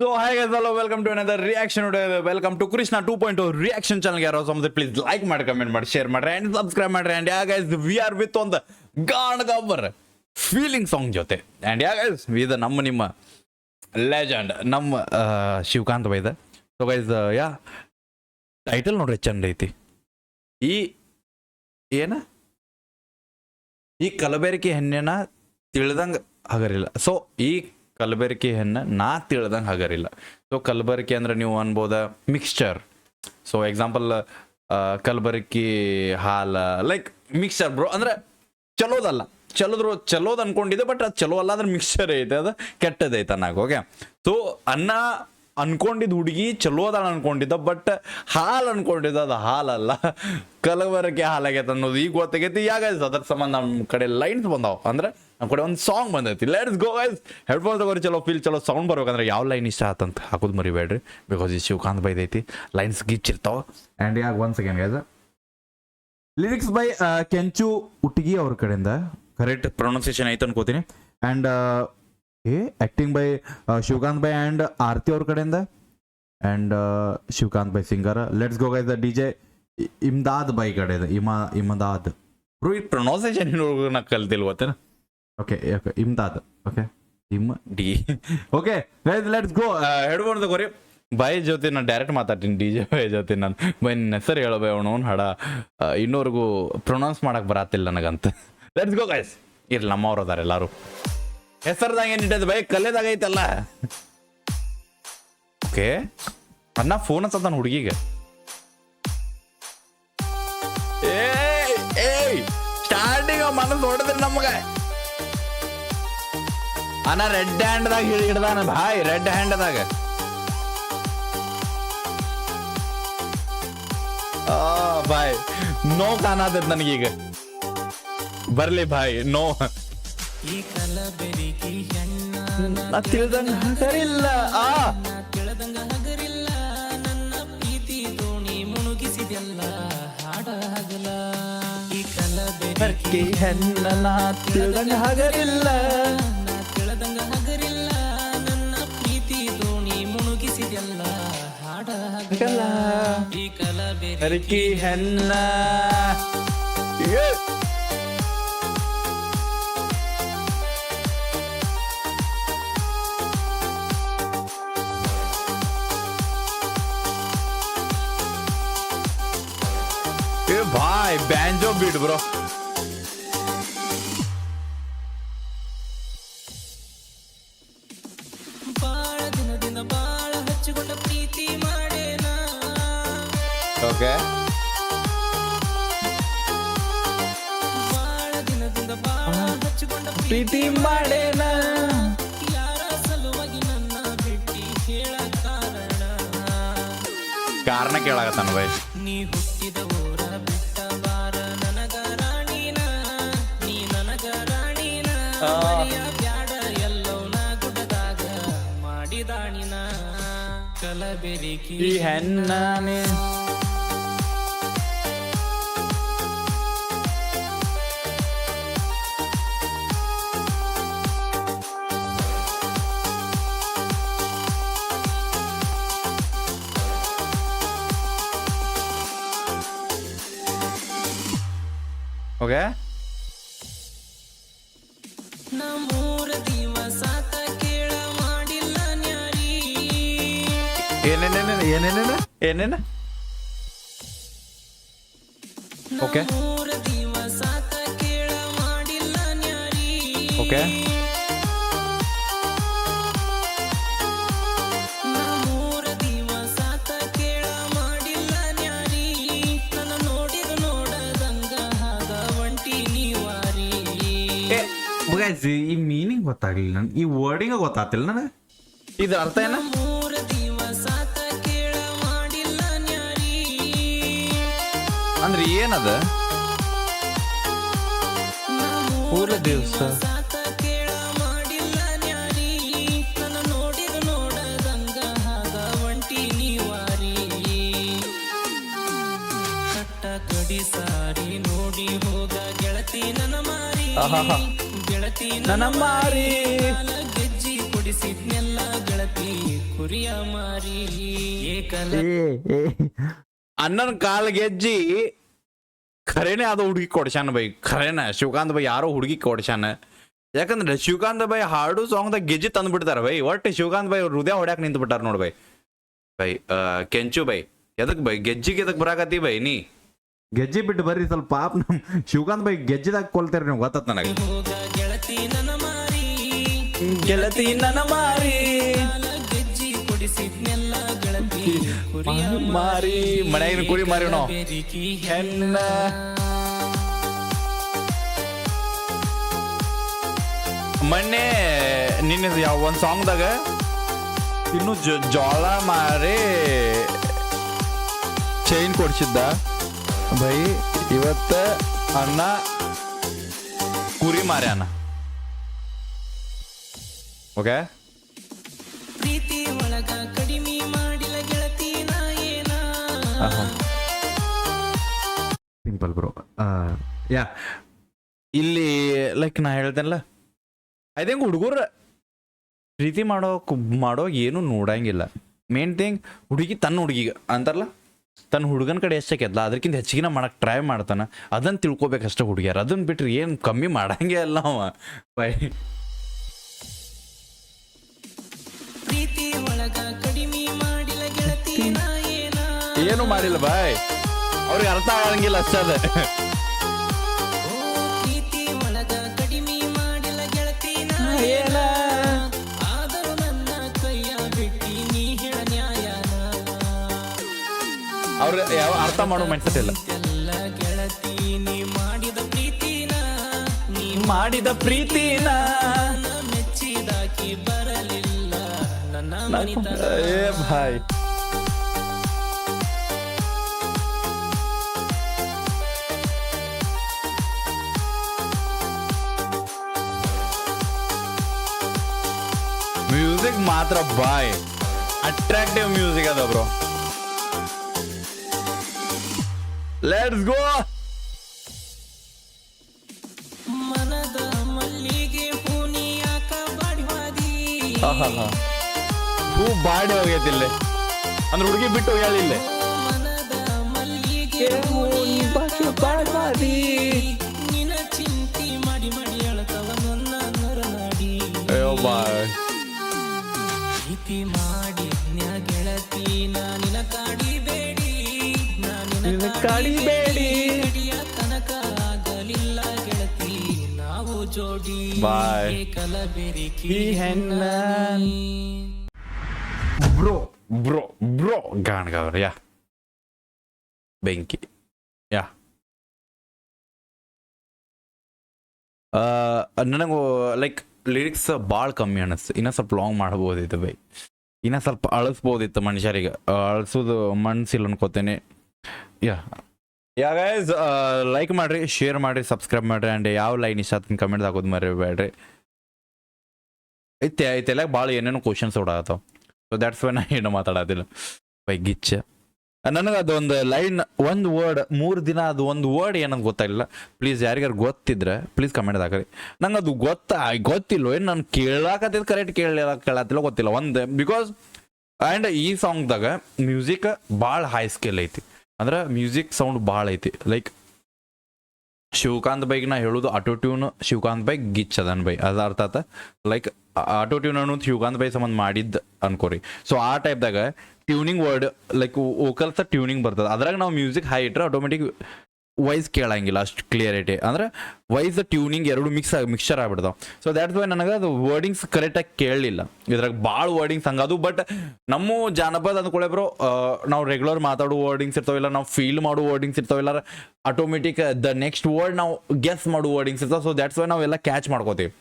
So hi guys, hello, welcome to another reaction video. Welcome to Krishna 2.0 reaction channel. ಯಾರೋ ಸಮುದ್ರ please like ಮಾಡಿ comment ಮಾಡಿ share ಮಾಡಿ and subscribe ಮಾಡಿ. And yeah guys, we are with on the ಗಾಣಗಬ್ಬರ್ feeling song ಜೊತೆ. And yeah guys, ಇದು ನಮ್ಮ ನಿಮ್ಮ ಲೆಜೆಂಡ್ ನಮ್ಮ ಶಿವಕಾಂತ್ ಬೈದ. So guys, yeah, ಟೈಟಲ್ ನೋಡ್ರಿ ಚಂದ ಐತಿ. ಈ ಏನ ಈ ಕಲಬೆರಕೆ ಹೆಣ್ಣೆನ ತಿಳಿದಂಗ ಹಗರಿಲ್ಲ. ಸೊ ಈ ಕಲಬೆರಕೆ ಹೆಣ್ಣ ನಾ ತಿಳ್ದಂಗೆ ಹಗರಿಲ್ಲ. ಸೊ ಕಲಬೆರಕೆ ಅಂದ್ರೆ ನೀವು ಅನ್ಬೋದ ಮಿಕ್ಸ್ಚರ್. ಸೊ ಎಕ್ಸಾಂಪಲ್ ಕಲಬೆರಕೆ ಹಾಲ ಲೈಕ್ ಮಿಕ್ಸ್ಚರ್ ಬ್ರೋ ಅಂದ್ರೆ ಚಲೋದಲ್ಲ, ಚಲೋದ್ ಅನ್ಕೊಂಡಿದ್ದೆ ಬಟ್ ಅದು ಚಲೋ ಅಲ್ಲ, ಅದ್ರ ಮಿಕ್ಸ್ಚರ್ ಐತೆ, ಅದು ಕೆಟ್ಟದೈತೆ ಅನ್ನಕ. ಓಕೆ, ಸೊ ಅನ್ನ ಅನ್ಕೊಂಡಿದ್ದ ಹುಡುಗಿ ಚಲೋ ಅದ ಅನ್ಕೊಂಡಿದ್ದ, ಬಟ್ ಹಾಲು ಅನ್ಕೊಂಡಿದ್ದ ಅದು ಹಾಲಲ್ಲ, ಕಲಬೆರಕೆ ಹಾಲಾಗೈತೆ ಅನ್ನೋದು ಈಗ ಗೊತ್ತಾಗೈತಿ. ಯಾಕ ಅದ್ರ ಸಂಬಂಧ ನಮ್ಮ ಕಡೆ ಲೈನ್ಸ್ ಬಂದಾವ, ಅಂದ್ರೆ ನಮ್ಮ ಕಡೆ ಒಂದು ಸಾಂಗ್ ಬಂದೈತಿ. ಲೆಟ್ಸ್ ಗೋ ಗೈಸ್, ಹೆಡ್ಫೋನ್ ತಗೋರಿ, ಚಲೋ ಫೀಲ್ ಚಲೋ ಸೌಂಡ್ ಬರ್ಬೇಕಂದ್ರೆ ಯಾವ ಲೈನ್ ಇಷ್ಟ ಆತಂತ ಹಾಕೋದು ಮರಿಬೇಡ್ರಿ, ಬಿಕಾಸ್ ಈ ಶಿವಕಾಂತ್ ಬೈದೈತಿ, ಲೈನ್ಸ್ ಗಿಚ್ಚಿರ್ತಾವ. ಆ್ಯಂಡ್ ಯಾಕೆ one second guys, lyrics by Kenchu Uttigi ಅವ್ರ ಕಡೆಯಿಂದ, ಕರೆಕ್ಟ್ ಪ್ರೊನೌನ್ಸಿಯೇಷನ್ ಐತೆ ಅನ್ಕೋತೀನಿ. And acting by Shivakant by and Aarti ಅವ್ರ ಕಡೆಯಿಂದ, and Shivakant by singer. Let's go guys, DJ Imdad by ಕಡೆಯಿಂದ, ಇಮದಾದ್ ಬ್ರೋ. ಈ ಪ್ರೊನೌನ್ಸಿಯೇಷನ್ ನಾ ಕಲ್ತಿಲ್ವತ್ತೇನ? Okay Imdad, okay D. Okay guys, let's go. Headphone ತಗೋರಿ. ಬೈ ಜೊತೆ ನಾನು ಡೈರೆಕ್ಟ್ ಮಾತಾಡ್ತೀನಿ, DJ ಬೈ ಜೊತೆ. ನಾನು ಬೈ ನಿನ್ನ ಹೆಸರು ಹೇಳೋ ಬೈ, ಅವನು ಹಾಡ ಇನ್ನೋರ್ಗು ಪ್ರೊನೌನ್ಸ್ ಮಾಡಕ್ ಬರತ್ತಿಲ್ಲ ನನಗಂತ. Let's go guys. ಇರ್ಲಿ, ನಮ್ಮವ್ರು ಅದಾರ ಎಲ್ಲಾರು. ಹೆಸರದಾಗ ಏನಿಟ್ಟದ ಬೈ, ಕಲ್ಲೇದಾಗ ಐತಲ್ಲ. ಓಕೆ, ಅನ್ನ ಫೋನ್ ಹಚ್ಚತಾನ ಹುಡುಗಿಗೆ. ಸ್ಟಾರ್ಟಿಂಗ್ ಮನಸ್ಸು ಹೊಡೆದ್ರಿ ನಮ್ಗೆ. ಅನ್ನ ರೆಡ್ ಹ್ಯಾಂಡ್ದಾಗ ಹಿಡ್ದಾನ ಭಾಯ್, ರೆಡ್ ಹ್ಯಾಂಡ್ದಾಗ. ಬಾಯ್ ನೋ ಕಾಣತೈತ್ ನನಗೀಗ. ಬರ್ಲಿ ಭಾಯ್, ನೋ. ತಿಳಿದಂಗ ಹಗರಿಲ್ಲ, ತಿಳಿದಂಗ ಹಗರಿಲ್ಲ, ನನ್ನ ಪ್ರೀತಿ ದೋಣಿ ಮುಳುಗಿಸಿದೆಲ್ಲ ಹಾಡ ಹಗಲ. ಈ ಕಲಬೆರಕೆ ಹೆಣ್ಣ ತಿಳಿದಂಗ ಹಗರಿಲ್ಲ, ನಾ ತಿಳಿದಂಗ ಹಗರಿಲ್ಲ, ನನ್ನ ಪ್ರೀತಿ ದೋಣಿ ಮುಳುಗಿಸಿದೆಲ್ಲ ಹಾಡ ಹಗಲ. ಈ ಕಲಬೆರಕೆ ಹೆಣ್ಣ. भाई बैंजो बीट ब्रो. ಬಾಳ ದಿನದಿಂದ ಬಾಳ ಹಚ್ಚಿಕೊಂಡ ಪ್ರೀತಿ ಮಾಡೇನ. ಓಕೆ, ಬಾಳ ದಿನದಿಂದ ಬಾಳ ಹಚ್ಚಿಕೊಂಡ ಪ್ರೀತಿ ಮಾಡೇನ. ಯಾರ ಸಲುವಾಗಿ ನನ್ನ ಬಿಟ್ಟಿ ಹೇಳ ಕಾರಣ ಕೇಳಾಗತ್ತಾನ ಬೈ. ನೀ ಹುಟ್ಟಿದ ಊರ ಬಿಟ್ಟ ಬಾರ ನನಗ ರಾಣಿನ, ನೀ ನನಗ ರಾಣಿನ. ಬ್ಯಾಡ ಎಲ್ಲವನ ಗುಡ್ಡದಾಗ ಮಾಡಿದಾಣಿನ. ಕಲಬೆರಕೆ ಈ ಹೆಣ್ಣಾನೆ. ಓಕೆ, ನಮ್ಮೂರ ದಿವಸಾತ ಕೇಳ ಮಾಡಿಲ್ಲ ನ್ಯಾರಿ. ಏನೇನ ಓಕೆ ನಮ್ಮೂರ ದಿವಸಾತ ಕೇಳ ಮಾಡಿಲ್ಲ ನ್ಯಾರಿ. ಓಕೆ, ನಮ್ಮೂರ ದಿವಸಾತ ಕೇಳ ಮಾಡಿಲ್ಲ ನ್ಯಾರಿ. ನನ್ನ ನೋಡಿದ ನೋಡದಂಗ ಹಾದ ಒಂಟಿ ನೀವಾರಿ. ಈ ಮೀನಿಂಗ್ ಗೊತ್ತಾಗ್ಲಿಲ್ಲ ನನ್ಗೆ, ಈ ವರ್ಡಿಂಗ್ ಗೊತ್ತಾಗ್ತಿಲ್ಲ ನನಗೆ. ಇದ್ರ ಅರ್ಥ ಏನ? ನಮ್ಮೂರ ದಿವಸಾತ ಕೇಳ ಮಾಡಿಲ್ಲ ನ್ಯಾರಿ. ಅಂದ್ರೆ ಏನದ? ಊರ ದಿವಸ ಸಾತ ಕೇಳ ಮಾಡಿಲ್ಲ ನ್ಯಾರಿ. ನನ್ನ ನೋಡಿದ ನೋಡದಂಗ ಹಾದ ಒಂಟಿ ನೀವಾರಿ. ಕಟ್ಟ ಕಡಿ ಸಾರಿ ನೋಡಿ ಹೋಗ ಗೆಳತಿ ನನ್ನ ಮಾರಿ. ಗೆಳತಿ ನನ್ನ ಮಾರಿ. ಗೆಜ್ಜಿ ಕೊಡಿಸಿದ್ನೆಲ್ಲ ಗೆಳತಿ ಕುರಿಯ ಮಾರಿ ಏಕಲ ಅಣ್ಣನ ಕಾಲ್ ಗೆಜ್ಜಿ ಖರೇನೆ ಅದು ಹುಡುಗಿ ಕೊಡ್ಸ್ಯಾನ ಬೈ, ಖರೇನ ಶಿವಕಾಂತ್ ಬೈ ಯಾರೋ ಹುಡುಗಿ ಕೊಡ್ಸ್ಯಾನ. ಯಾಕಂದ್ರೆ ಶಿವಕಾಂತ್ ಬೈ ಹಾಡು ಸಾಂಗ್ದಾಗ ಗೆಜ್ಜಿ ತಂದು ಬಿಡ್ತಾರ ಬೈ. ಒಟ್ಟು ಶಿವಕಾಂತ್ ಬೈ ಹೃದಯ ಹೊಡ್ಯಾಕ ನಿಂತು ಬಿಟ್ಟಾರ ನೋಡ್ ಬೈ. ಬೈ ಕೆಂಚು ಬೈ ಎದಕ್ ಬೈ ಗೆಜ್ಜಿಗೆ ಎದಕ್ ಬರಾಕತ್ತಿ ಬೈ ನೀ? ಗೆಜ್ಜಿ ಬಿಟ್ಟು ಬರ್ರಿ ಸ್ವಲ್ಪ. ಪಾಪ ನಮ್ ಶಿವಕಾಂತ್ ಬೈ ಗೆಜ್ಜಿದಾಗ ಕೊಲ್ತಾರ ನೀವು, ಗೊತ್ತ ನನಗೆ. ಹೋಗ ಗೆಳತಿ ನನ್ನ ಮಾರಿ ಗೆಳತಿ ನನ್ನ ಮಾರಿ ಗೆಜ್ಜಿ ಕೊಡಿಸಿದ್ನೆಲ್ಲ ಗೆಳತಿ ಕುರಿಯ ಮಾರಿ ಮನೆಯಾಗಿನ ಕುರಿ ಮಾರಿ ನಾವು ಬೆರಿಕಿ ಹೆಣ್ಣ. ಮೊನ್ನೆ ನಿನ್ನೆ ಯಾವ ಒಂದ್ ಸಾಂಗ್ದಾಗ ಇನ್ನು ಜೋಳ ಮಾರಿ ಚೈನ್ ಕೊಡ್ಸಿದ್ದ ಬೈ. ಇವತ್ತ ಅಣ್ಣ ಕುರಿ ಮಾರ್ಯಾನ. ಓಕೆ, ಪ್ರೀತಿ ಒಳಗ ಕಡಿಮೆ ಮಾಡಿಲ್ಲ ಗೆಳತಿ ನಾ ಏನ ಸಿಂಪಲ್ ಬ್ರೋ. ಯಾ ಇಲ್ಲಿ ಲೈಕ್ ನಾ ಹೇಳ್ತೇನಲ್ಲ, ಐ ಥಿಂಕ್ ಹುಡುಗರು ಪ್ರೀತಿ ಮಾಡೋ ಏನು ನೋಡಂಗಿಲ್ಲ. ಮೇನ್ ಥಿಂಗ್ ಹುಡುಗಿ ತನ್ನ ಹುಡುಗಿಗೆ ಅಂತಾರಲ್ಲ, ತನ್ನ ಹುಡುಗನ ಕಡೆ ಎಷ್ಟಕ್ಕೆದ್ಲ ಅದಕ್ಕಿಂತ ಹೆಚ್ಚಿಗೆ ಮಾಡಕ್ಕೆ ಟ್ರೈ ಮಾಡ್ತಾನೆ. ಅದನ್ನು ತಿಳ್ಕೊಬೇಕಷ್ಟೇ ಹುಡುಗಿಯರು. ಅದನ್ನ ಬಿಟ್ರೆ ಏನು ಕಮ್ಮಿ ಮಾಡಂಗೆ ಅಲ್ಲ ಅವ ಬೈ. ಪ್ರೀತಿ ಒಳಗ ಕಡಿಮೆ ಮಾಡಿಲ್ಲ ಗೆಳತಿ ನಾ ಏನ ಏನು ಮಾಡಿಲ್ಲ ಬಾಯ್, ಅವ್ರಿಗೆ ಅರ್ಥ ಆಗಂಗಿಲ್ಲ ಅಷ್ಟೇ ಅದ. ಪ್ರೀತಿ ಒಳಗ ಕಡಿಮೆ ಮಾಡಿಲ್ಲ ಗೆಳತಿ ನಾ ಏನ ಆದರೂ ನನ್ನ ಕೈಯ ಬಿಟ್ಟಿ ನೀ ಹೇಳ ನ್ಯಾಯನ ಅವ್ರು ಯಾವ ಅರ್ಥ ಮಾಡೋ ಮೈಂಡ್ಸೆಟ್ ಇಲ್ಲ. ಎಲ್ಲ ಗೆಳತಿ ನೀ ಮಾಡಿದ ಪ್ರೀತಿನ ನೀ ಮಾಡಿದ ಪ್ರೀತಿನ ನನ್ನ ಮೆಚ್ಚಿದಾಕಿ ಬರಲಿಲ್ಲ ನನ್ನ ಮನಿತನ ಏ ಭಾಯ್. ಮ್ಯೂಸಿಕ್ ಮಾತ್ರ ಬಾಯ್ ಅಟ್ರಾಕ್ಟಿವ್ ಮ್ಯೂಸಿಕ್ ಅದ ಬ್ರೋ. Let's go. ಮನದ ಮಲ್ಲಿಗೆ ಹೂನಿ ಯಾಕ ಬಾಡಿವಾದಿ ಹೂ ಬಾಡಿ ಹೋಗೈತಿ ಇಲ್ಲಿ ಅಂದ್ರೆ ಹುಡುಗಿ ಬಿಟ್ಟು ಹೇಳಿಲ್ಲ. ಮನದ ಮಲ್ಲಿಗೆ ಹೂನಿ ಯಾಕ ಬಾಡಿವಾದಿ ನಿನ ಚಿಂತಿ ಮಾಡಿ ಮಾಡಿ ಅಳತವ ನನ್ನ ನರನಾಡಿ ಅಯ್ಯೋ ಬಾಯ್. ಪ್ರೀತಿ ಮಾಡಿದ್ನ್ಯ ಗೆಳತಿ ನಾನಿನ ಕಾಡಿಬೇಡಿ ನಾನಿನ ಕಾಡಿಬೇಡಿ ಗಡಿಯ ತನಕ ಆಗಲಿಲ್ಲ ಗೆಳತಿ ನಾವು ಜೋಡಿ Bye. ಕಲಬೆರಿಕಿ ಹೆಣ್ಣ. ಬ್ರೋ ಬ್ರೋ ಬ್ರೋ ಗಾಣಗವ್ರ ಯಾ ಬೆಂಕಿ ಯಾ. ನನಗೂ ಲೈಕ್ ಲಿರಿಕ್ಸ್ ಭಾಳ ಕಮ್ಮಿ ಅನಿಸ್ತು. ಇನ್ನೂ ಸ್ವಲ್ಪ ಲಾಂಗ್ ಮಾಡ್ಬೋದಿತ್ತು ಬೈ, ಇನ್ನೂ ಸ್ವಲ್ಪ ಅಳಿಸ್ಬೋದಿತ್ತು ಮನುಷ್ಯರಿಗೆ. ಅಳಿಸೋದು ಮನ್ಸಿಲ್ಲ ಅನ್ಕೋತೇನೆ. ಯಾ ಗೈಸ್, ಲೈಕ್ ಮಾಡ್ರಿ, ಶೇರ್ ಮಾಡ್ರಿ, ಸಬ್ಸ್ಕ್ರೈಬ್ ಮಾಡ್ರಿ. ಆ್ಯಂಡ್ ಯಾವ ಲೈನ್ ಇಷ್ಟ ಅದನ್ನ ಕಮೆಂಟ್ ಹಾಕೋದು ಮರಿಬೇಡ್ರಿ. ಐತೆಲ್ಲ ಭಾಳ ಏನೇನೋ ಕ್ವಶನ್ಸ್ ಓಡಾಗತ್ತಾವ. ಸೊ ದ್ಯಾಟ್ಸ್ ವೈ ನಾ ಏನು ಮಾತಾಡೋದಿಲ್ಲ ಬೈ ಗಿಚ್ಚ. ನನಗೆ ಅದೊಂದು ಲೈನ್, ಒಂದು ವರ್ಡ್ 3 ದಿನ ಅದು ಒಂದು ವರ್ಡ್ ಏನಂತ ಗೊತ್ತಾಗಿಲ್ಲ. ಪ್ಲೀಸ್ ಯಾರಿಗಾರು ಗೊತ್ತಿದ್ರೆ ಪ್ಲೀಸ್ ಕಮೆಂಟ್ ಹಾಕ್ರಿ. ನಂಗೆ ಅದು ಗೊತ್ತಿಲ್ಲ ಏನು ನಾನು ಕೇಳಾಕತ್ತಿದ್ದು ಕರೆಕ್ಟ್ ಕೇಳತ್ತಿಲ್ಲ ಗೊತ್ತಿಲ್ಲ ಒಂದು. ಬಿಕಾಸ್ ಆ್ಯಂಡ್ ಈ ಸಾಂಗ್ದಾಗ ಮ್ಯೂಸಿಕ್ ಭಾಳ ಹೈ ಸ್ಕೇಲ್ ಐತಿ. ಅಂದ್ರೆ ಮ್ಯೂಸಿಕ್ ಸೌಂಡ್ ಭಾಳ ಐತಿ. ಲೈಕ್ ಶಿವಕಾಂತ್ ಬೈಗೆ ನಾ ಹೇಳೋದು ಆಟೋಟ್ಯೂನ್ ಶಿವಕಾಂತ್ ಬೈ ಗಿಚ್ ಅದನ್ ಬೈ, ಅದು ಅರ್ಥ ಆತ. ಲೈಕ್ ಆಟೋಟ್ಯೂನ್ ಅನ್ನೋದು ಶಿವಕಾಂತ್ ಬೈ ಸಂಬಂಧ ಮಾಡಿದ್ದು ಅನ್ಕೋರಿ. ಸೊ ಆ ಟೈಪ್ದಾಗ tuning word like vocals tuning ಬರ್ತದೆ. ಅದ್ರಾಗ ನಾವು ಮ್ಯೂಸಿಕ್ ಹೈ ಇಟ್ರೆ ಆಟೋಮೆಟಿಕ್ ವಾಯ್ಸ್ ಕೇಳಂಗಿಲ್ಲ ಅಷ್ಟು ಕ್ಲಿಯರಿಟಿ. ಅಂದ್ರೆ ವಾಯ್ಸ್ ಟ್ಯೂನಿಂಗ್ ಎರಡು ಮಿಕ್ಸ್ಚರ್ ಆಗ್ಬಿಡ್ತಾವ. ಸೊ ದ್ಯಾಟ್ಸ್ ವೈ ನನಗೆ ಅದು ವರ್ಡಿಂಗ್ಸ್ ಕರೆಕ್ಟಾಗಿ ಕೇಳಲಿಲ್ಲ. ಇದ್ರಾಗ ಭಾಳ ವರ್ಡಿಂಗ್ಸ್ ಹಂಗದು. ಬಟ್ ನಮ್ಮ ಜಾನಪದ ಅಂದ್ಕೊಳ್ಳೆ ಬ್ರೋ, ನಾವು ರೆಗ್ಯುಲರ್ ಮಾತಾಡೋ ವರ್ಡಿಂಗ್ಸ್ ಇರ್ತಾವಿಲ್ಲ, ನಾವು ಫೀಲ್ ಮಾಡೋ ವರ್ಡಿಂಗ್ಸ್ ಇರ್ತಾವಿಲ್ಲ, ಆಟೋಮೆಟಿಕ್ ದ ನೆಕ್ಸ್ಟ್ ವರ್ಡ್ ನಾವು ಗೆಸ್ ಮಾಡೋ ವರ್ಡಿಂಗ್ಸ್ ಇರ್ತಾವೆ. ಸೊ ದ್ಯಾಟ್ಸ್ ವೈ ನಾವೆಲ್ಲ ಕ್ಯಾಚ್ ಮಾಡ್ಕೋತೀವಿ.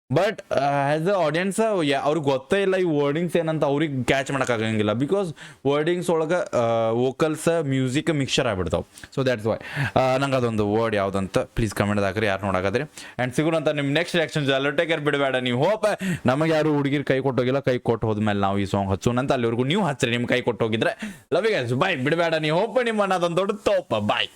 ಬಟ್ ಆ್ಯಸ್ ಅ ಆಡಿಯನ್ಸ್ ಅವ್ರಿಗೆ ಗೊತ್ತೇ ಇಲ್ಲ ಈ ವರ್ಡಿಂಗ್ಸ್ ಏನಂತ ಅವ್ರಿಗೆ ಕ್ಯಾಚ್ ಮಾಡೋಕ್ಕಾಗಂಗಿಲ್ಲ. ಬಿಕಾಸ್ ವರ್ಡಿಂಗ್ಸ್ ಒಳಗೆ ವೋಕಲ್ಸ್ ಮ್ಯೂಸಿಕ್ ಮಿಕ್ಸ್ಚರ್ ಆಗ್ಬಿಡ್ತಾವೆ. ಸೊ ದ್ಯಾಟ್ಸ್ ವೈ ನಂಗೆ ಅದೊಂದು ವರ್ಡ್ ಯಾವುದಂತ ಪ್ಲೀಸ್ ಕಮೆಂಟ್ ಹಾಕ್ರಿ, ಯಾರು ನೋಡಾಕತ್ರಿ. ಆ್ಯಂಡ್ ಸಿಗೋಣಂತ ನಿಮ್ಮ ನೆಕ್ಸ್ಟ್ ರಿಯಾಕ್ಷನ್ ಟೇಕರ್ ಬಿಡಬೇಡ ನೀವು. ಹೋಪ್ ನಮಗೆ ಯಾರು ಹುಡುಗಿರು ಕೈ ಕೊಟ್ಟೋಗಿಲ್ಲ, ಕೈ ಕೊಟ್ಟು ಹೋದ್ಮೇಲೆ ನಾವು ಈ ಸಾಂಗ್ ಹಚ್ಚೋಣಂತ. ಅಲ್ಲಿವರೆಗೂ ನೀವು ಹಚ್ಚ್ರಿ, ನಿಮ್ಮ ಕೈ ಕೊಟ್ಟೋಗಿದ್ರೆ. ಲವ್ ಯು ಗೈಸ್, ಬಾಯ್. ಬಿಡಬೇಡ ನೀವು. ಹೋಪ್ ನಿಮ್ಮ ಅದೊಂದು ದೊಡ್ಡ ತೋಪ. ಬಾಯ್.